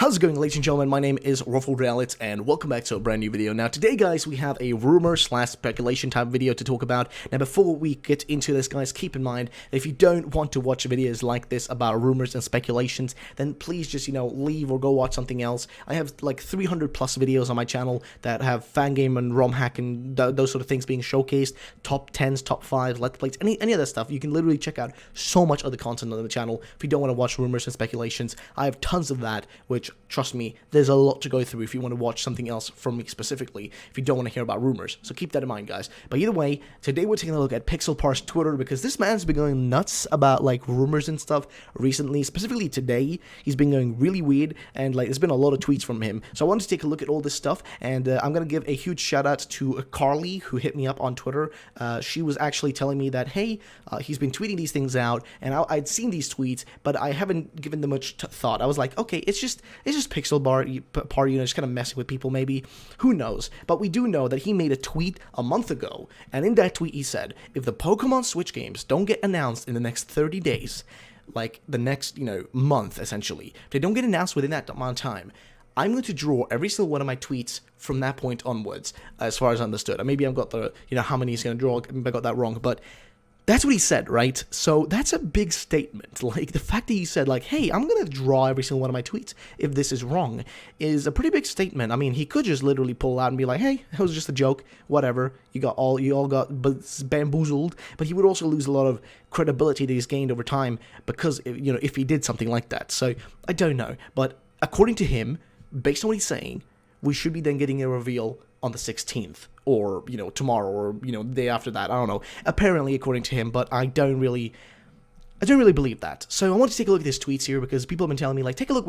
How's it going, ladies and gentlemen? My name is Rumour, and welcome back to a brand new video. Now today, guys, we have a rumor/speculation type video to talk about. Now before we get into this, guys, keep in mind that if you don't want to watch videos like this about rumors and speculations, then please just, leave or go watch something else. I have like 300 plus videos on my channel that have fangame and ROM hack and those sort of things being showcased, top 10s, top 5s, let's plays, any of that stuff. You can literally check out so much other content on the channel if you don't want to watch rumors and speculations. I have tons of that, which, trust me, there's a lot to go through if you want to watch something else from me specifically, if you don't want to hear about rumors. So keep that in mind, guys. But either way, today we're taking a look at Pixelpar's Twitter, because this man's been going nuts about like rumors and stuff recently. Specifically today, he's been going really weird, and like there's been a lot of tweets from him. So I wanted to take a look at all this stuff, and I'm gonna give a huge shout out to Carly, who hit me up on Twitter. She was actually telling me that, hey, he's been tweeting these things out, and I'd seen these tweets, but I haven't given them much thought. I was like, okay, it's just Pixelpar, just kind of messing with people, maybe. Who knows? But we do know that he made a tweet a month ago, and in that tweet he said, if the Pokemon Switch games don't get announced in the next 30 days, like the next, month, essentially, if they don't get announced within that amount of time, I'm going to draw every single one of my tweets from that point onwards, as far as I understood. Maybe I've got the, how many he's going to draw, maybe I got that wrong, but that's what he said, right? So that's a big statement. Like, the fact that he said, like, hey, I'm going to draw every single one of my tweets if this is wrong, is a pretty big statement. I mean, he could just literally pull out and be like, hey, it was just a joke, whatever. You all got bamboozled. But he would also lose a lot of credibility that he's gained over time because, if he did something like that. So I don't know. But according to him, based on what he's saying, we should be then getting a reveal on the 16th, or, tomorrow, or, the day after that. I don't know. Apparently, according to him, but I don't really believe that. So I want to take a look at his tweets here, because people have been telling me, like, take a look at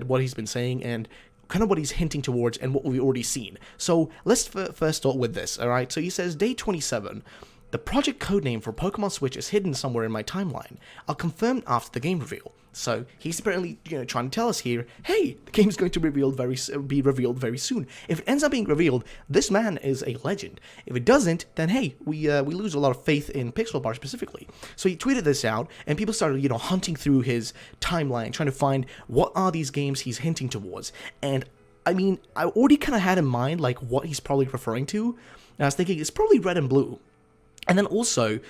what he's been saying, and kind of what he's hinting towards, and what we've already seen. So let's first start with this, alright? So he says, day 27, the project codename for Pokemon Switch is hidden somewhere in my timeline. I'll confirm after the game reveal. So he's apparently, trying to tell us here, hey, the game's going to be revealed very soon. If it ends up being revealed, this man is a legend. If it doesn't, then hey, we lose a lot of faith in Pixelpar specifically. So he tweeted this out, and people started, hunting through his timeline, trying to find what are these games he's hinting towards. And I mean, I already kind of had in mind like what he's probably referring to. And I was thinking it's probably Red and Blue. And then also,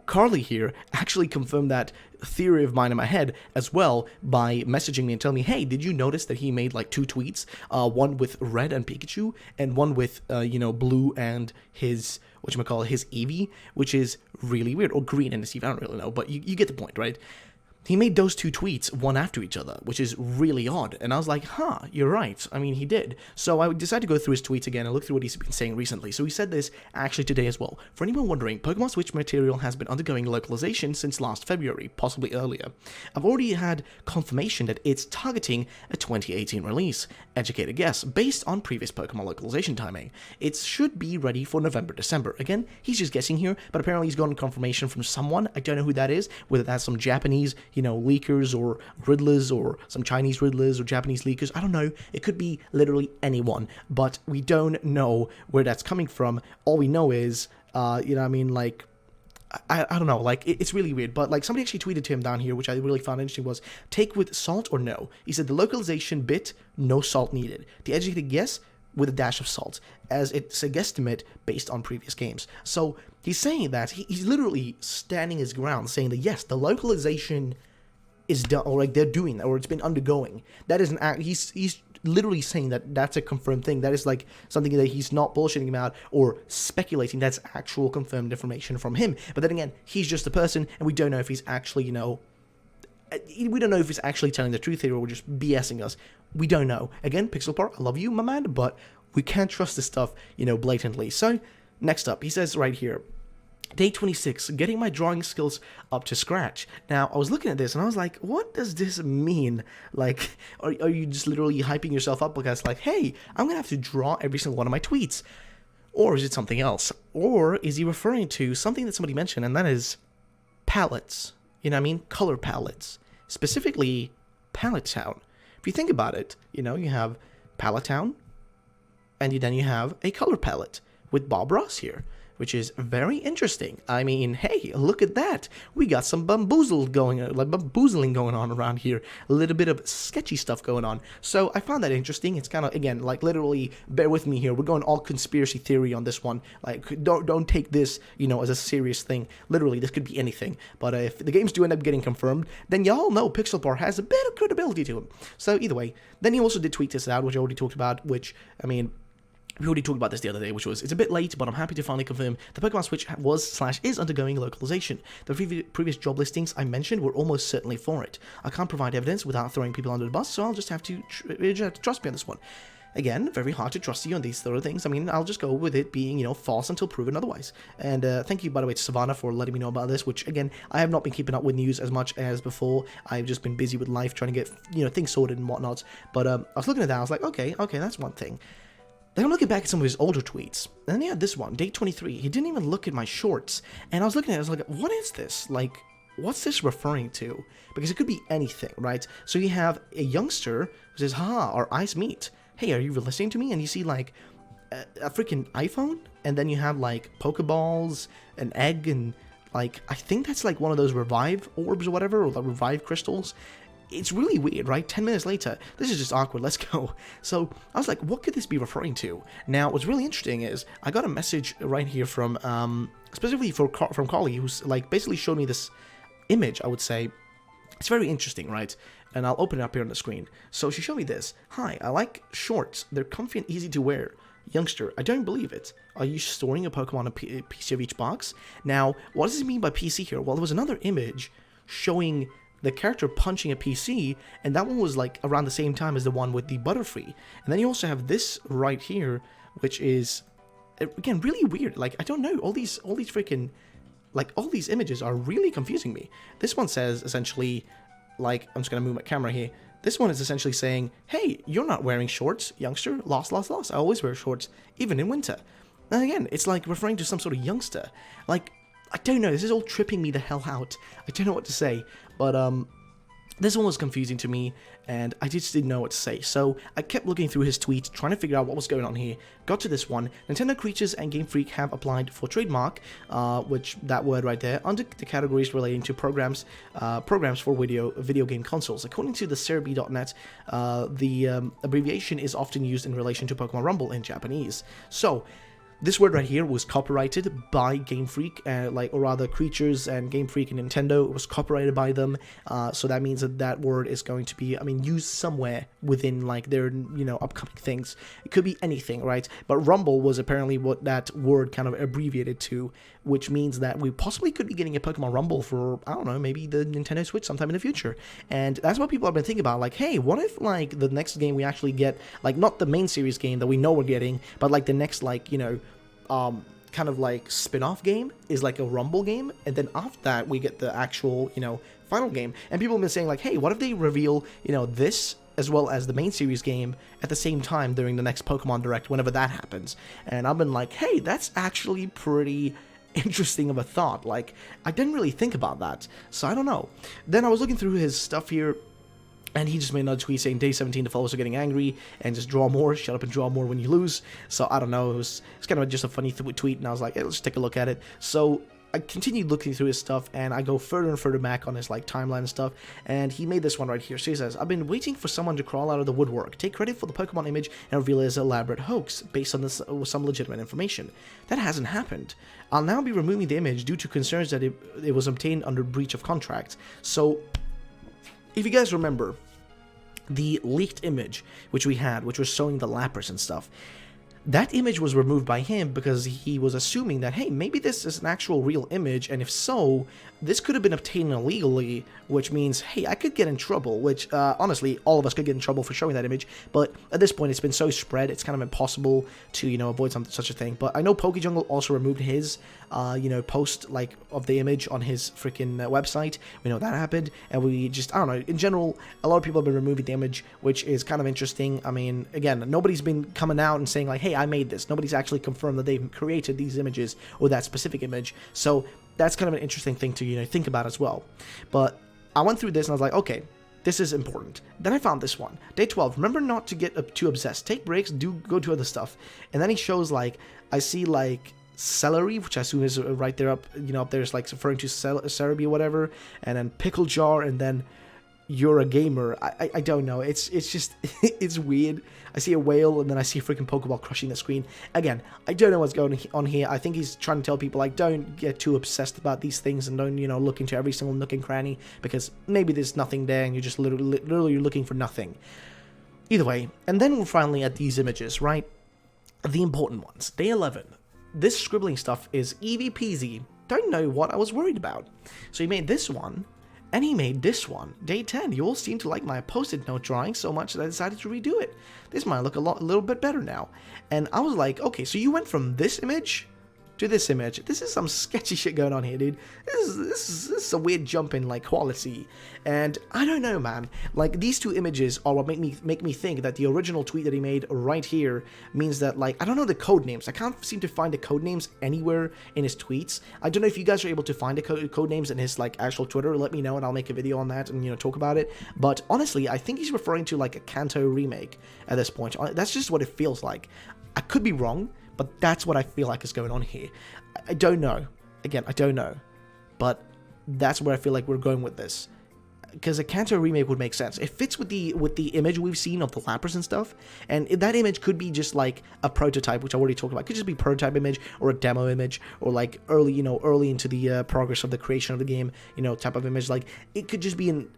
Carly here actually confirmed that theory of mine in my head as well by messaging me and telling me, hey, did you notice that he made like 2 tweets, one with Red and Pikachu, and one with, Blue and his, his Eevee, which is really weird, or Green and his Eevee, I don't really know, but you get the point, right? He made those 2 tweets one after each other, which is really odd. And I was like, huh, you're right. I mean, he did. So I decided to go through his tweets again and look through what he's been saying recently. So he said this actually today as well. For anyone wondering, Pokemon Switch material has been undergoing localization since last February, possibly earlier. I've already had confirmation that it's targeting a 2018 release. Educated guess, based on previous Pokemon localization timing. It should be ready for November, December. Again, he's just guessing here, but apparently he's gotten confirmation from someone. I don't know who that is, whether that's some Japanese leakers or riddlers, or some Chinese riddlers or Japanese leakers. I don't know. It could be literally anyone, but we don't know where that's coming from. All we know is, I don't know, like, it's really weird, but, like, somebody actually tweeted to him down here, which I really found interesting, was, take with salt or no? He said, the localization bit, no salt needed. The educated guess, with a dash of salt, as it's a guesstimate based on previous games. So, he's saying that, he's literally standing his ground, saying that, yes, the localization is done, or like they're doing that, or it's been undergoing. That is an act. He's literally saying that that's a confirmed thing. That is like something that he's not bullshitting about or speculating. That's actual confirmed information from him. But then again, he's just a person, and we don't know if he's actually, we don't know if he's actually telling the truth here or just BSing us. We don't know. Again, Pixelpar, I love you, my man, but we can't trust this stuff, blatantly. So next up, he says right here, day 26, getting my drawing skills up to scratch. Now, I was looking at this and I was like, what does this mean? Like, are you just literally hyping yourself up because, like, hey, I'm going to have to draw every single one of my tweets? Or is it something else? Or is he referring to something that somebody mentioned, and that is palettes? Color palettes. Specifically, Palette Town. If you think about it, you have Palette Town, and then you have a color palette with Bob Ross here. which is very interesting. I mean, hey, look at that. We got some bamboozling going on around here. A little bit of sketchy stuff going on. So I found that interesting. It's kind of, again, like literally, bear with me here. We're going all conspiracy theory on this one. Like, don't take this, you know, as a serious thing. Literally, this could be anything. But if the games do end up getting confirmed, then y'all know Pixelpar has a bit of credibility to him. So either way, then he also did tweet this out, which I already talked about, which, I mean, we already talked about this the other day, which was, it's a bit late, but I'm happy to finally confirm the Pokemon Switch was/is undergoing localization. The previous job listings I mentioned were almost certainly for it. I can't provide evidence without throwing people under the bus, so I'll just have to trust me on this one. Again, very hard to trust you on these sort of things. I mean, I'll just go with it being, you know, false until proven otherwise. And thank you, by the way, to Savannah for letting me know about this, which, again, I have not been keeping up with news as much as before. I've just been busy with life, trying to get, you know, things sorted and whatnot. But I was looking at that, I was like, okay, that's one thing. Then I'm looking back at some of his older tweets, and then he had this one, date 23. He didn't even look at my shorts, and I was looking at it, I was like, what is this? Like, what's this referring to? Because it could be anything, right? So you have a youngster who says, haha, our eyes meet. Hey, are you listening to me? And you see, like, a freaking iPhone, and then you have, like, Pokeballs, an egg, and, like, I think that's, like, one of those revive orbs or whatever, or the revive crystals. It's really weird, right? 10 minutes later, this is just awkward, let's go. So I was like, what could this be referring to? Now, what's really interesting is I got a message right here from, specifically from Carly, who's like basically showed me this image, I would say. It's very interesting, right? And I'll open it up here on the screen. So she showed me this. Hi, I like shorts. They're comfy and easy to wear. Youngster, I don't believe it. Are you storing a Pokemon on a PC of each box? Now, what does it mean by PC here? Well, there was another image showing the character punching a PC, and that one was like around the same time as the one with the Butterfree. And then you also have this right here, which is, again, really weird. Like, I don't know, all these freaking, like, all these images are really confusing me. This one says, essentially, like, I'm just gonna move my camera here. This one is essentially saying, hey, you're not wearing shorts, youngster, lost. I always wear shorts, even in winter. And again, it's like referring to some sort of youngster. Like, I don't know, this is all tripping me the hell out. I don't know what to say, but this one was confusing to me, and I just didn't know what to say. So I kept looking through his tweets, trying to figure out what was going on here. Got to this one. Nintendo Creatures and Game Freak have applied for trademark, which, that word right there, under the categories relating to programs for video game consoles. According to the Cerebi.net, the abbreviation is often used in relation to Pokemon Rumble in Japanese. So this word right here was copyrighted by Game Freak, or rather Creatures and Game Freak and Nintendo. It was copyrighted by them, so that means that that word is going to be, I mean, used somewhere within, like, their, you know, upcoming things. It could be anything, right? But Rumble was apparently what that word kind of abbreviated to, which means that we possibly could be getting a Pokemon Rumble for, I don't know, maybe the Nintendo Switch sometime in the future. And that's what people have been thinking about, like, hey, what if, like, the next game we actually get, like, not the main series game that we know we're getting, but, like, the next, like, you know, kind of like spin-off game is like a Rumble game, and then after that we get the actual, you know, final game. And people have been saying, like, hey, what if they reveal, you know, this as well as the main series game at the same time during the next Pokemon Direct, whenever that happens. And I've been like, hey, that's actually pretty interesting of a thought. Like, I didn't really think about that, so I don't know. Then I was looking through his stuff here, and he just made another tweet saying, day 17, the followers are getting angry, and just draw more, shut up and draw more when you lose. So, I don't know, it's kind of just a funny tweet, and I was like, hey, let's take a look at it. So, I continued looking through his stuff, and I go further and further back on his, like, timeline and stuff, and he made this one right here. So he says, I've been waiting for someone to crawl out of the woodwork, take credit for the Pokemon image, and reveal it as an elaborate hoax, based on this, some legitimate information. That hasn't happened. I'll now be removing the image due to concerns that it was obtained under breach of contract. So, if you guys remember, the leaked image which we had, which was showing the Lapras and stuff, that image was removed by him because he was assuming that, hey, maybe this is an actual real image, and if so, this could have been obtained illegally, which means, hey, I could get in trouble, which, honestly, all of us could get in trouble for showing that image, but at this point, it's been so spread, it's kind of impossible to, you know, avoid such a thing. But I know PokeJungle also removed his, you know, post, like, of the image on his freaking website. We know that happened, and we just, I don't know, in general, a lot of people have been removing the image, which is kind of interesting. I mean, again, nobody's been coming out and saying, like, hey, I made this. Nobody's actually confirmed that they've created these images or that specific image, so that's kind of an interesting thing to, you know, think about as well. But I went through this and I was like, okay, this is important. Then I found this one. Day 12, remember not to get too obsessed. Take breaks, go to other stuff. And then he shows, like, I see, like, celery, which I assume is right there up, up there is like referring to celery or whatever, and then pickle jar, and then you're a gamer. I don't know. It's just it's weird. I see a whale and then I see a freaking Pokeball crushing the screen. Again, I don't know what's going on here. I think he's trying to tell people like don't get too obsessed about these things and don't look into every single nook and cranny, because maybe there's nothing there and you're just literally looking for nothing. Either way, and then we're finally at these images, right? The important ones. Day 11. This scribbling stuff is easy peasy. Don't know what I was worried about. So he made this one. And he made this one. Day 10, you all seem to like my post-it note drawing so much that I decided to redo it. This might look a little bit better now. And I was like, okay, so you went from this image to this image. This is some sketchy shit going on here, dude. This is a weird jump in like quality. And I don't know, man. Like these two images are what make me think that the original tweet that he made right here means that, like, I don't know the code names. I can't seem to find the code names anywhere in his tweets. I don't know if you guys are able to find the code names in his like actual Twitter. Let me know and I'll make a video on that and talk about it. But honestly, I think he's referring to like a Kanto remake at this point. That's just what it feels like. I could be wrong, but that's what I feel like is going on here. I don't know. Again, I don't know. But that's where I feel like we're going with this. Because a Kanto remake would make sense. It fits with the image we've seen of the Lapras and stuff. And that image could be just like a prototype, which I already talked about. It could just be a prototype image or a demo image or like early into the progress of the creation of the game, type of image. Like it could just be an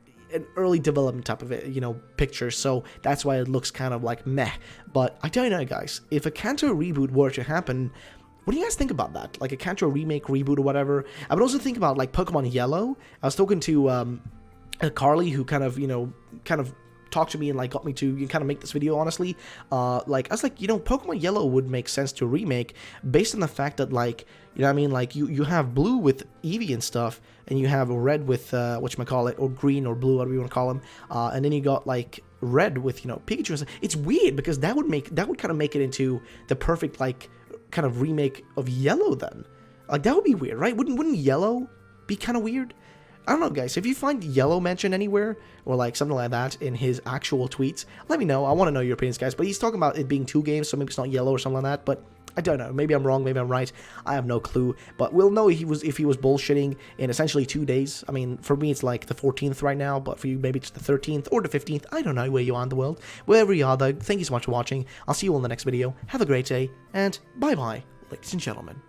early development type of picture, so that's why it looks kind of like meh. But I don't know, guys. If a Kanto reboot were to happen, what do you guys think about that? Like a Kanto remake, reboot, or whatever. I would also think about like Pokemon Yellow. I was talking to Carly, who kind of talked to me and like got me to kind of make this video. Honestly, like I was like, Pokemon Yellow would make sense to remake based on the fact that, like, like you have blue with Eevee and stuff, and you have red with whatchamacallit, or green or blue, whatever you want to call them, and then you got like red with Pikachu and stuff. It's weird because that would kind of make it into the perfect like kind of remake of Yellow. Then like that would be weird, right? Wouldn't Yellow be kind of weird? I don't know, guys. If you find Yellow mentioned anywhere or like something like that in his actual tweets, let me know. I want to know your opinions, guys. But he's talking about it being 2 games, so maybe it's not Yellow or something like that. But I don't know. Maybe I'm wrong. Maybe I'm right. I have no clue. But we'll know if he was bullshitting in essentially 2 days. I mean, for me, it's like the 14th right now. But for you, maybe it's the 13th or the 15th. I don't know where you are in the world. Wherever you are, though, thank you so much for watching. I'll see you all in the next video. Have a great day, and bye-bye, ladies and gentlemen.